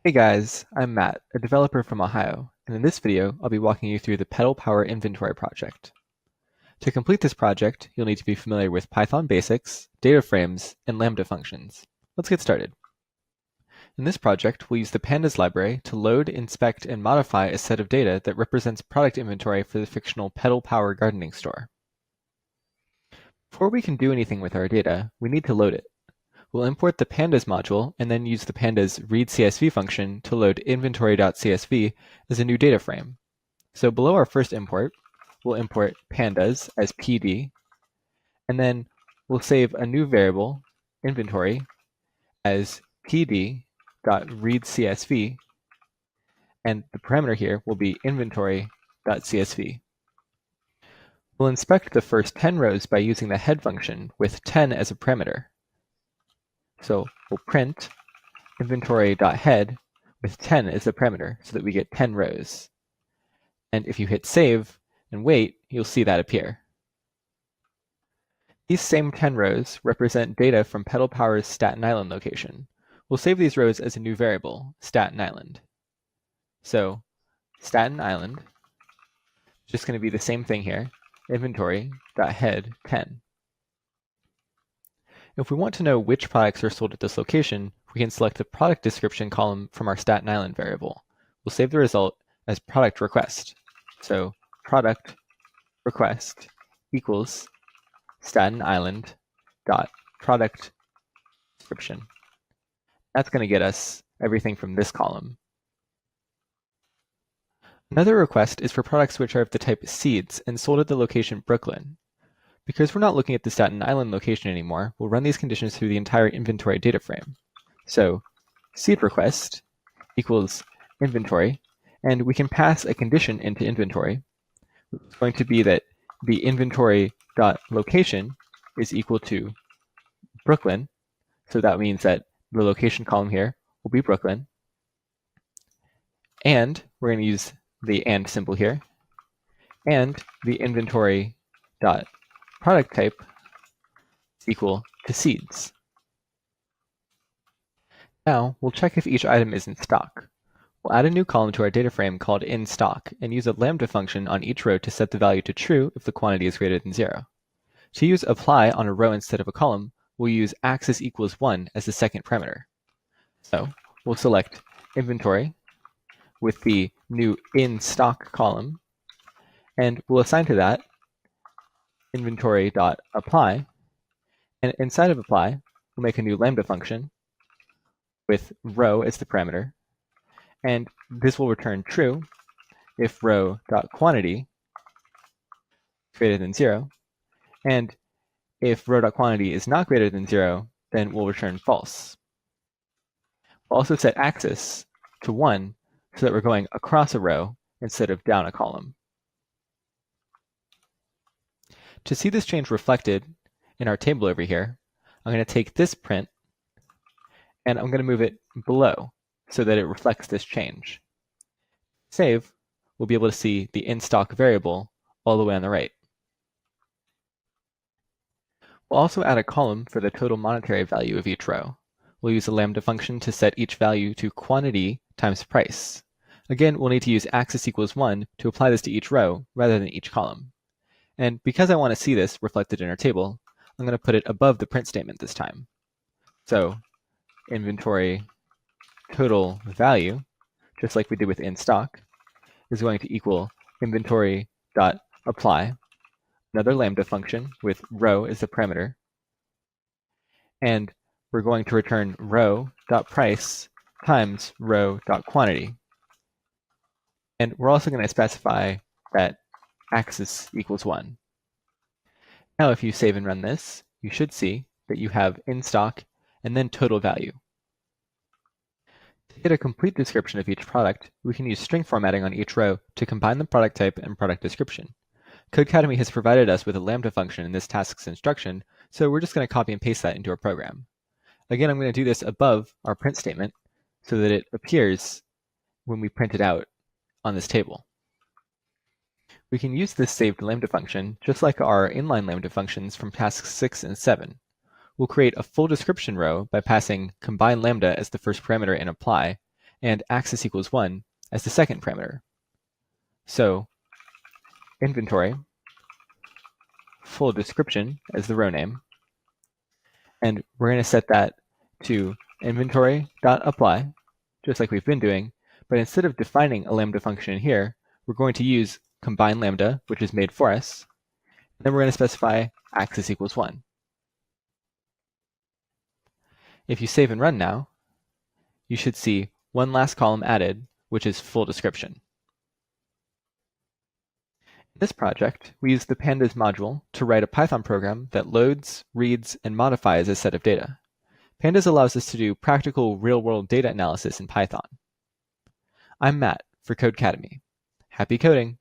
Hey guys, I'm Matt, a developer from Ohio, and in this video I'll be walking you through the Petal Power Inventory project. To complete this project, you'll need to be familiar with Python basics, data frames, and Lambda functions. Let's get started. In this project, we'll use the Pandas library to load, inspect, and modify a set of data that represents product inventory for the fictional Petal Power gardening store. Before we can do anything with our data, we need to load it. We'll import the Pandas module and then use the Pandas readCSV function to load inventory.csv as a new data frame. So below our first import, we'll import pandas as pd, and then we'll save a new variable, inventory, as pd.readCSV, and the parameter here will be inventory.csv. We'll inspect the first 10 rows by using the head function with 10 as a parameter. So we'll print inventory.head with 10 as the parameter so that we get 10 rows. And if you hit save and wait, you'll see that appear. These same 10 rows represent data from Petal Power's Staten Island location. We'll save these rows as a new variable, Staten Island. So Staten Island is just going to be the same thing here, inventory.head 10. If we want to know which products are sold at this location, we can select the product description column from our Staten Island variable. We'll save the result as product request. So product request equals Staten Island dot product description. That's going to get us everything from this column. Another request is for products which are of the type seeds and sold at the location Brooklyn. Because we're not looking at the Staten Island location anymore, we'll run these conditions through the entire inventory data frame. So seed request equals inventory, and we can pass a condition into inventory. It's going to be that the inventory.location is equal to Brooklyn, so that means that the location column here will be Brooklyn. And we're going to use the AND symbol here, and the inventory.product type is equal to seeds. Now we'll check if each item is in stock. We'll add a new column to our data frame called inStock and use a lambda function on each row to set the value to true if the quantity is greater than 0. To use apply on a row instead of a column, we'll use axis equals 1 as the second parameter. So we'll select inventory with the new inStock column, and we'll assign to that inventory.apply, and inside of apply, we'll make a new lambda function with row as the parameter, and this will return true if row.quantity is greater than 0, and if row.quantity is not greater than 0, then we'll return false. We'll also set axis to 1 so that we're going across a row instead of down a column. To see this change reflected in our table over here, I'm going to take this print and I'm going to move it below so that it reflects this change. Save, we'll be able to see the inStock variable all the way on the right. We'll also add a column for the total monetary value of each row. We'll use a lambda function to set each value to quantity times price. Again, we'll need to use axis equals 1 to apply this to each row rather than each column. And because I want to see this reflected in our table, I'm going to put it above the print statement this time. So inventory total value, just like we did with inStock, is going to equal inventory.apply, another lambda function with row as the parameter, and we're going to return row.price times row.quantity. And we're also going to specify that axis equals 1. Now if you save and run this, you should see that you have inStock and then total value. To get a complete description of each product, we can use string formatting on each row to combine the product type and product description. Codecademy has provided us with a lambda function in this task's instruction, so we're just going to copy and paste that into our program. Again, I'm going to do this above our print statement so that it appears when we print it out on this table. We can use this saved lambda function just like our inline lambda functions from tasks 6 and 7. We'll create a full description row by passing combine lambda as the first parameter in apply, and axis equals 1 as the second parameter. So inventory, full description as the row name, and we're going to set that to inventory.apply, just like we've been doing, but instead of defining a lambda function in here, we're going to use combine lambda, which is made for us, and then we're going to specify axis equals 1. If you save and run now, you should see one last column added, which is full description. In this project, we use the Pandas module to write a Python program that loads, reads, and modifies a set of data. Pandas allows us to do practical real-world data analysis in Python. I'm Matt for Codecademy. Happy coding!